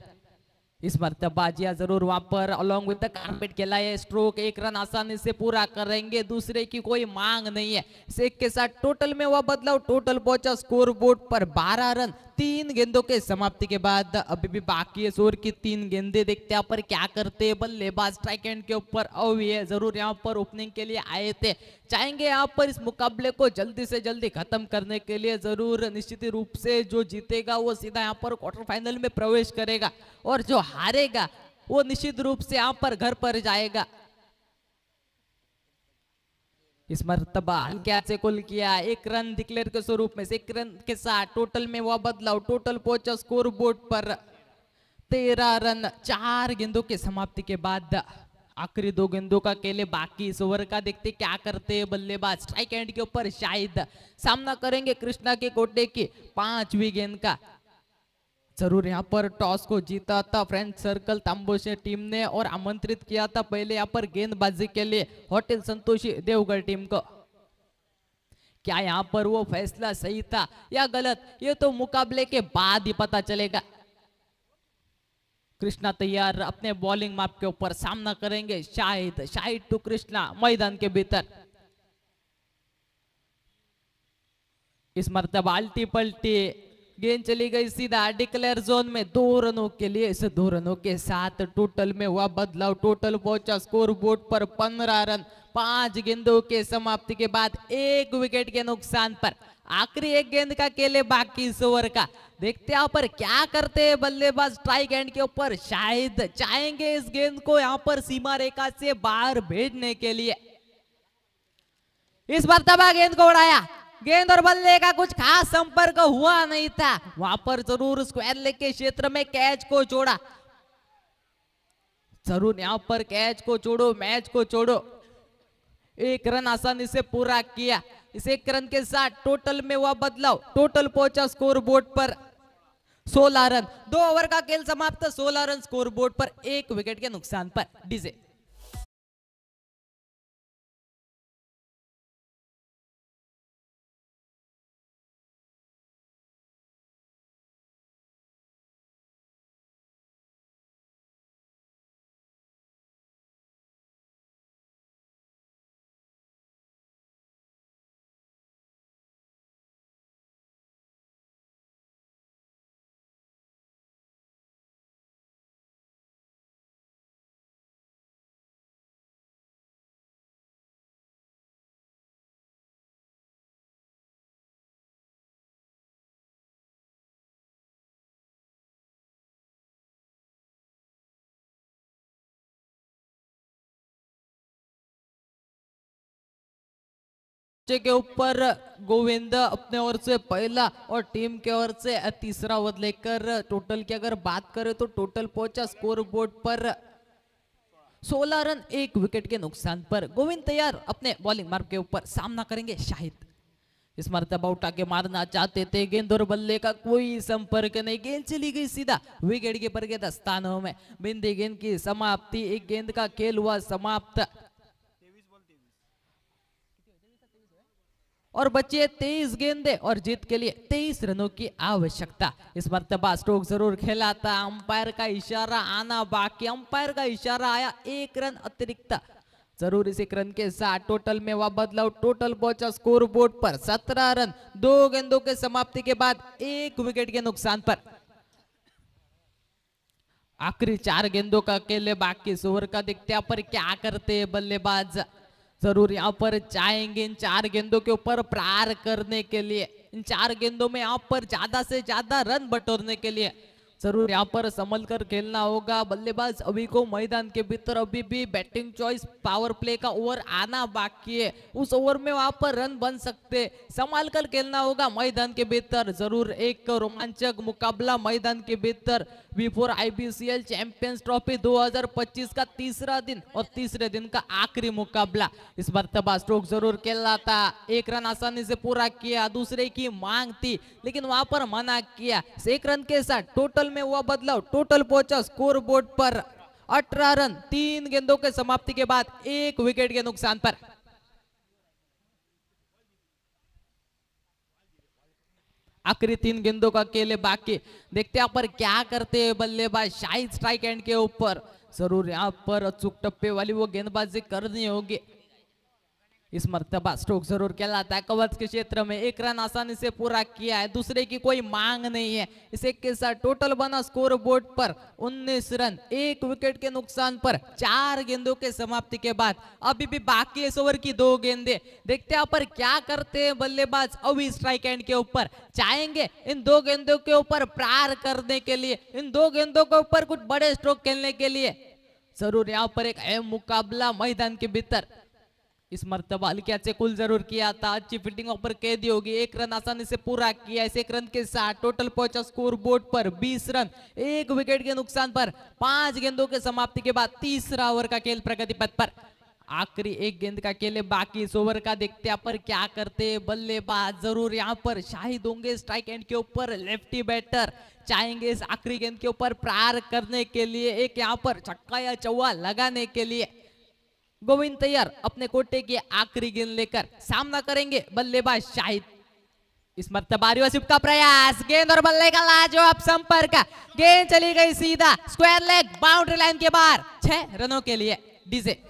Speaker 3: इस मर्तबा जिया जरूर वहां पर अलॉन्ग विद द कारपेट खेलाए, स्ट्रोक 1 रन आसानी से पूरा करेंगे, दूसरे की कोई मांग नहीं है। एक के साथ टोटल में हुआ बदलाव, टोटल पहुंचा स्कोर बोर्ड पर 12 रन 3 गेंदों के समाप्ति के बाद। अभी भी बाकी है ओवर की 3 गेंदे, देखते हैं पर क्या करते बल्लेबाज। स्ट्राइक एंड के ऊपर अवी है, जरूर यहाँ पर ओपनिंग के लिए आए थे, चाहेंगे यहाँ पर इस मुकाबले को जल्दी से जल्दी खत्म करने के लिए। जरूर निश्चित रूप से जो जीतेगा वो सीधा यहाँ पर क्वार्टर फाइनल में प्रवेश करेगा और जो हारेगा वो निश्चित रूप से यहाँ पर घर पर जाएगा। इस मर्तबा हल्के से कुल किया, 1 रन डिक्लेयर के स्वरूप में 1 रन के साथ टोटल में हुआ बदलाव, टोटल पहुंचा स्कोर बोर्ड पर 13 रन 4 गेंदों की समाप्ति के बाद। आखिरी 2 गेंदों का केले बाकी, इस ओवर का देखते क्या करते बल्लेबाज। स्ट्राइक एंड के ऊपर शाहिद सामना करेंगे कृष्णा के कोटे की 5वीं गेंद का। जरूर यहाँ पर टॉस को जीता था फ्रेंड सर्कल तांबोशे टीम ने और आमंत्रित किया था पहले यहाँ पर गेंदबाजी के लिए होटल संतोषी देवगढ़ टीम को। क्या यहाँ पर वो फैसला सही था या गलत, ये तो मुकाबले के बाद ही पता चलेगा। कृष्णा तैयार अपने बॉलिंग माप के ऊपर, सामना करेंगे शाहिद टू कृष्णा मैदान के भीतर। इस मर्तबा अल्टी पल्टी गेंद चली गई सीधा डिक्लेयर जोन में 2 रनों के लिए। इस 2 रनों के साथ टोटल में हुआ बदलाव, टोटल पहुंचा स्कोर बोर्ड पर 15 रन 5 गेंदों के समाप्ति के बाद 1 विकेट के नुकसान पर। आखिरी 1 गेंद का केले बाकी इस ओवर का, देखते यहाँ पर क्या करते हैं बल्लेबाज। स्ट्राइक एंड के ऊपर शाहिद चाहेंगे इस गेंद को यहाँ पर सीमा रेखा से बाहर भेजने के लिए। इस मर्तबा गेंद को उड़ाया, गेंद और बल्ले का कुछ खास संपर्क हुआ नहीं था, वहां पर जरूर स्क्वायर लेग के क्षेत्र में कैच को जोड़ा। जरूर यहां पर कैच को जोड़ो, मैच को जोड़ो। 1 रन आसानी से पूरा किया। इस 1 रन के साथ टोटल में हुआ बदलाव, टोटल पहुंचा स्कोर बोर्ड पर 16 रन। 2 ओवर का खेल समाप्त, 16 रन स्कोर बोर्ड पर 1 विकेट के नुकसान पर। डीजे के ऊपर गोविंद अपने ओर से पहला और टीम के ओर से तीसरा ओवर लेकर टोटल की अगर बात करें तो टोटल पहुंचा स्कोर बोर्ड पर 16 रन 1 विकेट के नुकसान पर। गोविंद तैयार अपने बॉलिंग मार्ग के ऊपर, सामना करेंगे शाहिद। इस मर्तबा उठा के मारना चाहते थे, गेंद और बल्ले का कोई संपर्क नहीं, गेंद चली गई सीधा विकेट के पर के स्थानों में। बिंदी गेंद की समाप्ति, 1 गेंद का खेल हुआ समाप्त और बचे 23 गेंदे और जीत के लिए 23 रनों की आवश्यकता। इस मर्तबा स्ट्रोक जरूर खेला था, अंपायर का इशारा आना बाकी, अंपायर का इशारा आया, 1 रन अतिरिक्त। जरूर इस 1 रन के साथ टोटल में हुआ बदलाव, टोटल पहुंचा स्कोर बोर्ड पर 17 रन 2 गेंदों के समाप्ति के बाद 1 विकेट के नुकसान पर। आखिरी 4 गेंदों का अकेले बाकी, ओवर का देखते पर क्या करते हैं बल्लेबाज। जरूर यहाँ पर चाहेंगे इन 4 गेंदों के ऊपर प्रहार करने के लिए, इन 4 गेंदों में यहाँ पर ज्यादा से ज्यादा रन बटोरने के लिए। जरूर यहाँ पर संभल कर खेलना होगा। बल्लेबाज अभी को मैदान के भीतर अभी भी बैटिंग चॉइस पावर प्ले का ओवर आना बाकी है, उस ओवर में वहां पर रन बन सकते, संभाल कर खेलना होगा मैदान के भीतर। जरूर एक रोमांचक मुकाबला मैदान के भीतर V4 IBCL चैंपियंस ट्रॉफी 2025 का तीसरा दिन और तीसरे दिन का आखिरी मुकाबला। इस मर्तबा स्ट्रोक जरूर खेला था, एक रन आसानी से पूरा किया, दूसरे की मांग थी लेकिन वहां पर मना किया। एक रन के साथ टोटल में हुआ बदलाव, टोटल पहुंचा स्कोर बोर्ड पर 18 रन 3 गेंदों के समाप्ति के बाद 1 विकेट के नुकसान पर। आखिरी 3 गेंदों का खेल बाकी, देखते हैं पर क्या करते हैं बल्लेबाज शाहिद स्ट्राइक एंड के ऊपर। जरूर यहाँ पर अचूक टप्पे वाली वो गेंदबाजी करनी होगी। इस मर्तबा स्ट्रोक जरूर कहलाता है, कवच के क्षेत्र में 1 रन आसानी से पूरा किया है, दूसरे की कोई मांग नहीं है। इस एक के साथ टोटल बना स्कोर बोर्ड पर 19 रन 1 विकेट के नुकसान पर 4 गेंदों के समाप्ति के बाद। अभी भी बाकी इस ओवर की 2 गेंदे, देखते हैं पर क्या करते हैं बल्लेबाज अभी स्ट्राइक एंड के ऊपर। चाहेंगे इन 2 गेंदों के ऊपर प्रहार करने के लिए, इन 2 गेंदों के ऊपर कुछ बड़े स्ट्रोक खेलने के लिए। जरूर यहाँ पर एक अहम मुकाबला मैदान के भीतर। इस मर्तबा हल्के अच्छे कुल जरूर किया था, अच्छी फील्डिंग ऊपर कैदी होगी, 1 रन आसानी से पूरा किया। इस 1 रन के साथ टोटल पहुंचा स्कोर बोर्ड पर 20 रन 1 विकेट के नुकसान पर 5 गेंदों के समाप्ति के बाद तीसरा ओवर का खेल प्रगति पथ पर। आखिरी 1 गेंद का खेल है बाकी इस ओवर का, देखते हैं पर क्या करते बल्लेबाज। जरूर यहाँ पर शाहिद होंगे स्ट्राइक एंड के ऊपर, लेफ्टी बैटर चाहेंगे इस आखिरी गेंद के ऊपर प्रहार करने के लिए, एक यहाँ पर छक्का या चौका लगाने के लिए। गोविंद तैयार अपने कोटे की आखिरी गेंद लेकर सामना करेंगे बल्लेबाज शाहिद। इस मर्तबा रिवर्सिव का प्रयास, गेंद और बल्ले का लाजवाब संपर्क, गेंद चली गई सीधा स्क्वायर लेग बाउंड्री लाइन के बाहर। 6 रनों के लिए डीजे।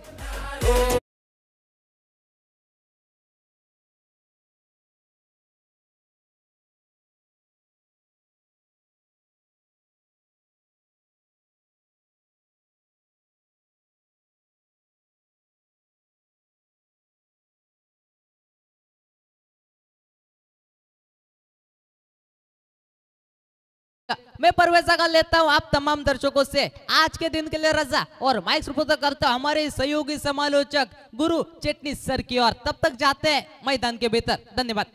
Speaker 3: मैं परवेजा कर लेता हूं आप तमाम दर्शकों से आज के दिन के लिए रजा और माइक सुपुर्द करता हूं हमारे सहयोगी समालोचक गुरु चेटनी सर की ओर। तब तक जाते हैं मैदान के भीतर। धन्यवाद।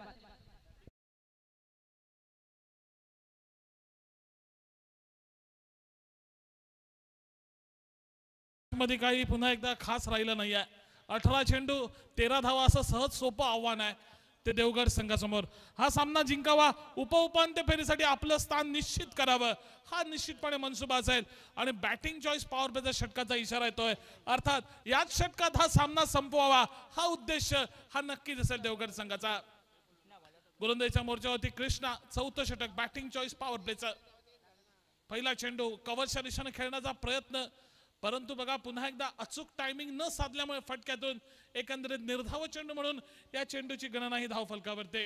Speaker 4: मध्ये काही पुन्हा एकदा खास राहिलं नाहीये। 18 चेंडू 13 धावा असं सहज सोपं आव्हान आहे ते देवगड संघासमोर। हा सामना जिंकावा, उपउपांत्य फेरीसाठी आपलं स्थान निश्चित करावं, हा निश्चितपणे मनसुबा असेल आणि बॅटिंग चॉईस पॉवर प्लेचा षटकाचा इशारा येतोय, अर्थात याच षटकात हा सामना संपवावा हा उद्देश हा नक्कीच असेल देवगड संघाचा। गोलंदाजीच्या मोर्चावरती कृष्णा, 4थं षटक बॅटिंग चॉईस पॉवर प्लेचं। पहिला चेंडू कव्हरच्या दिशेने खेळण्याचा प्रयत्न, परंतु बघा पुन्हा एकदा अचूक टायमिंग न साधल्यामुळे फटक्यातून एकंदरीत निर्धाव चेंडू म्हणून या चेंडूची गणना ही धावफलकावरती।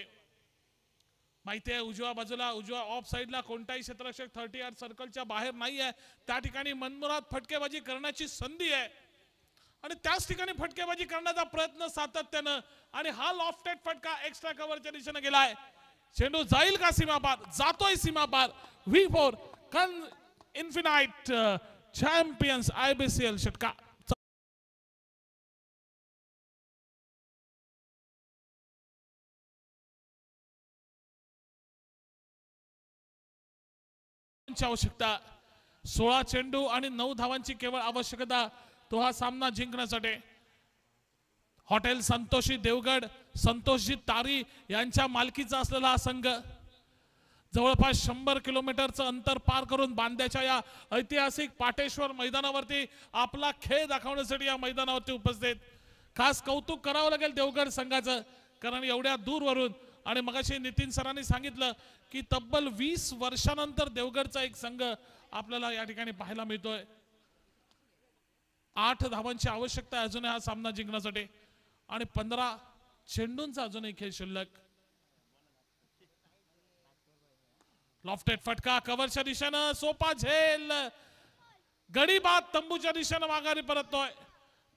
Speaker 4: माहिती आहे उजव्या बाजूला उजव्या ऑफ साइडला कोणताही क्षेत्ररक्षक 30 यार्ड सर्कलच्या बाहेर नाहीये, त्या ठिकाणी मनमुराद फटकेबाजी करण्याची संधी आहे आणि त्याच ठिकाणी फटकेबाजी करण्याचा प्रयत्न सातत्याने, आणि हा लॉफ्टेड फटका एक्स्ट्रा कव्हरच्या दिशेने गेलाय। चेंडू जाईल का सीमापार? जातोय सीमापार। V4 कन इन्फिनाइट चॅम्पियन्स IBCL षटका। आवश्यकता 16 चेंडू आणि 9 धावांची केवळ आवश्यकता तो हा सामना जिंकण्यासाठी। हॉटेल संतोषी देवगड, संतोषजी तारी यांच्या मालकीचा असलेला हा संघ जवळपास 100 किलोमीटरचं अंतर पार करून बांद्याच्या या ऐतिहासिक पाटेश्वर मैदानावरती आपला खेळ दाखवण्यासाठी या मैदानावरती उपस्थित। खास कौतुक करावं लागेल देवगड संघाचं, कारण एवढ्या दूरवरून, आणि मगाशी नितीन सरांनी सांगितलं की तब्बल 20 वर्षानंतर देवगडचा एक संघ आपल्याला या ठिकाणी पाहायला मिळतोय। 8 धावांची आवश्यकता आहे अजूनही हा सामना जिंकण्यासाठी आणि 15 चेंडूंचा अजूनही खेळ शिल्लक। लॉफ्टेड फटका कव्हरच्या दिशेनं, सोपा झेल, गडी बाद तंबूच्या दिशेनं माघारी परततोय।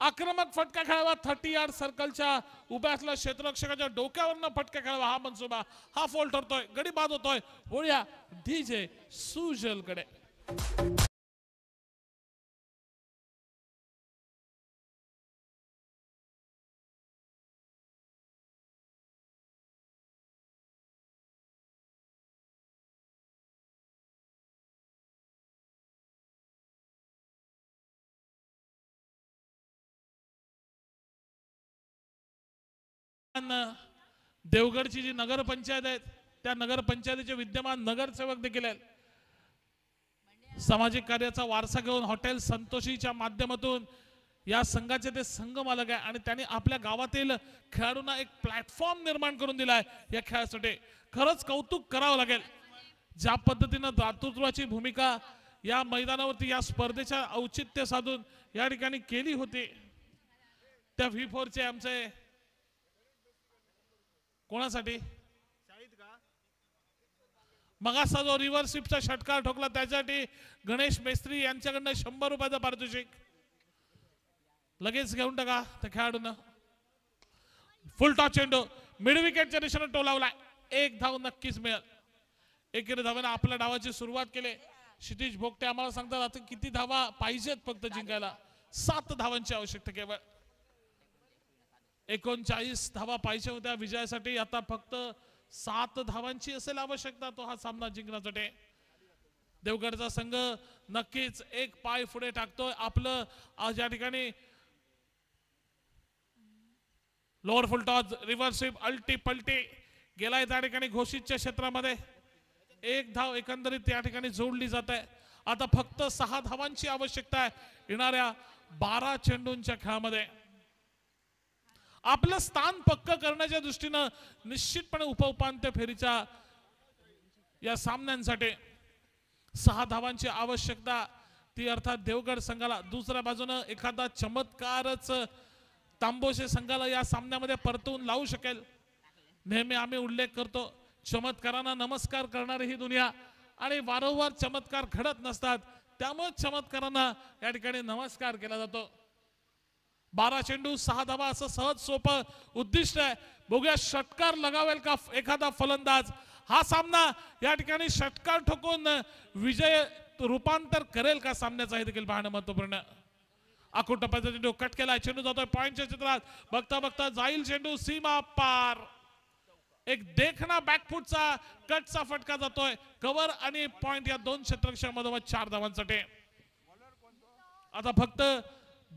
Speaker 4: आक्रमक फटका खेळावा 30 यार्ड सर्कलच्या उभ्या असलेल्या क्षेत्ररक्षकाच्या डोक्यावरनं फटका खेळावा हा मनसुबा, हा फोल ठरतोय, गडी बाद होतोय। वळूया डीजे सुजलकडे। देवगडची जी नगर पंचायत आहे त्या नगर पंचायतीचे विद्यमान नगरसेवक देखील आहेत। सामाजिक कार्याचा वारसा घेऊन हॉटेल संतोषीच्या माध्यमातून या संघाचे ते संघ मालक आहे आणि त्यांनी आपल्या गावातील खेळाडूंना एक प्लॅटफॉर्म निर्माण करून दिलाय या खेळासाठी। खरंच कौतुक करावं लागेल ज्या पद्धतीनं दातृत्वाची भूमिका या मैदानावरती या स्पर्धेच्या औचित्य साधून या ठिकाणी केली होती। त्या V4 चे आमचे कोणासाठी मगासा जो रिव्हर्सिपचा षटकार ठोकला त्यासाठी गणेश मेस्त्री यांच्याकडनं 100 रुपयाचं पारितोषिक लगेच घेऊन टाका त्या खेळाडूंना। फुल टॉस चेंडू मिड विकेटच्या दिशेने टोलावलाय, एक धाव नक्कीच मिळेल। एकेरी धावेने आपल्या डावाची सुरुवात केली। क्षितिज भोगटे आम्हाला सांगतात आता किती धावा पाहिजेत फक्त जिंकायला, 7 धावांची आवश्यकता केवळ। 39 धावा पाहिजे होत्या विजयासाठी, आता फक्त 7 धावांची असेल आवश्यकता तो हा सामना जिंकण्यासाठी। देवगडचा संघ नक्कीच एक पाय पुढे टाकतोय। आपलं आज या ठिकाणी लोअर फुल टॉस रिव्हर्सिप अल्टी पलटी गेलाय त्या ठिकाणी घोषितच्या क्षेत्रामध्ये, एक धाव एकंदरीत या ठिकाणी जोडली जात आहे। आता फक्त 6 धावांची आवश्यकता आहे येणाऱ्या 12 चेंडूंच्या खेळामध्ये। आपलं स्थान पक्क करण्याच्या दृष्टीनं निश्चितपणे उपउपांत्य फेरीच्या या सामन्यांसाठी 6 धावांची आवश्यकता ती अर्थात देवगड संघाला। दुसऱ्या बाजूने एखादा चमत्कारच तांबोशे संघाला या सामन्यामध्ये परतवून लावू शकेल। नेहमी आम्ही उल्लेख करतो चमत्कारांना नमस्कार करणारी ही दुनिया आणि वारंवार चमत्कार घडत नसतात, त्यामुळे चमत्कारांना या ठिकाणी नमस्कार केला जातो। 12 चेंडू 6 धावा असं सहज सोपं उद्दिष्ट आहे। बघूया षटकार लगावेल का एखादा फलंदाज। हा सामना या ठिकाणी षटकार ठोकून विजय रूपांतर करेल का सामन्याचा हे देखील पाहणं महत्वपूर्ण। आखूड टप्प्याचा चेंडू कट केला, चेंडू जातोय पॉइंटच्या चित्रात, बघता बघता जाईल चेंडू सीमा पार। एक देखना बॅकफुटचा कटचा फटका जातोय कव्हर आणि पॉइंट या 2 क्षेत्ररक्षकांमध्ये 4 धावांसाठी। आता फक्त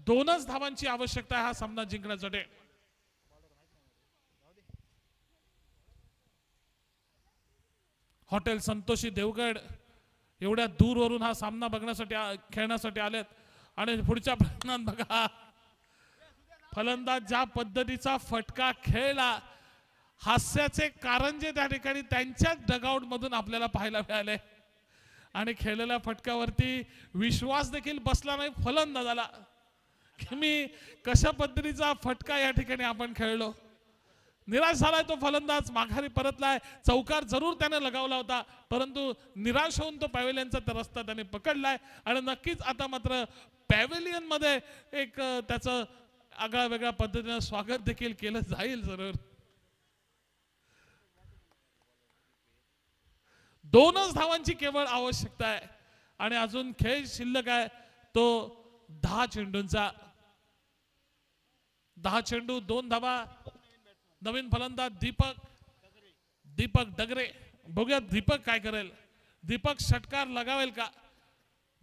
Speaker 4: 2च धावांची आवश्यकता आहे हा सामना जिंकण्यासाठी। हॉटेल संतोषी देवगड एवढ्या दूरवरून हा सामना बघण्यासाठी खेळण्यासाठी आलेत आणि पुढच्या प्रयत्नात बघा फलंदाज ज्या पद्धतीचा फटका खेळला, हास्याचे कारंजे त्या ठिकाणी त्यांच्याच डगआउट मधून आपल्याला पाहायला मिळाले आणि खेळलेल्या फटक्यावरती विश्वास देखील बसला नाही फलंदाजाला की मी कशा पद्धतीचा फटका या ठिकाणी आपण खेळलो। निराश झालाय तो फलंदाज, माघारी परतलाय। चौकार जरूर त्याने लगावला होता परंतु निराश होऊन तो पॅव्हेलियनचा त्या रस्ता त्याने पकडलाय आणि नक्कीच आता मात्र पॅव्हेलियन मध्ये एक त्याचं आगळा वेगळ्या पद्धतीने स्वागत देखील केलं जाईल जरूर। 2च धावांची केवळ आवश्यकता आहे आणि अजून खेळ शिल्लक आहे तो 10 चेंडूंचा। 10 चेंडू 2 धावा। नवीन फलंदाज दीपक डगरे, बघूया दीपक काय करेल। दीपक षटकार लगावेल का,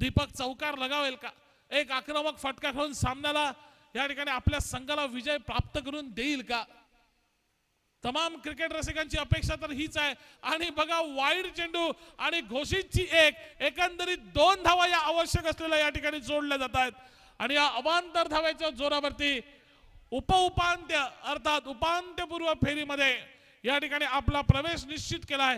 Speaker 4: दीपक चौकार लगावेल का, एक आक्रमक फटका खेळून सामन्याला या ठिकाणी आपल्या संघाला विजय प्राप्त करून देईल का। तमाम क्रिकेट रसिकांची अपेक्षा तर हीच आहे आणि बघा वाईड चेंडू आणि घोषितची एकंदरीत 2 धावा या आवश्यक असलेल्या या ठिकाणी जोडल्या जात आहेत आणि या अवांतर धावेच्या जोरावरती उपांत्य अर्थात उपांत्यपूर्व फेरीमध्ये या ठिकाणी आपला प्रवेश निश्चित केलाय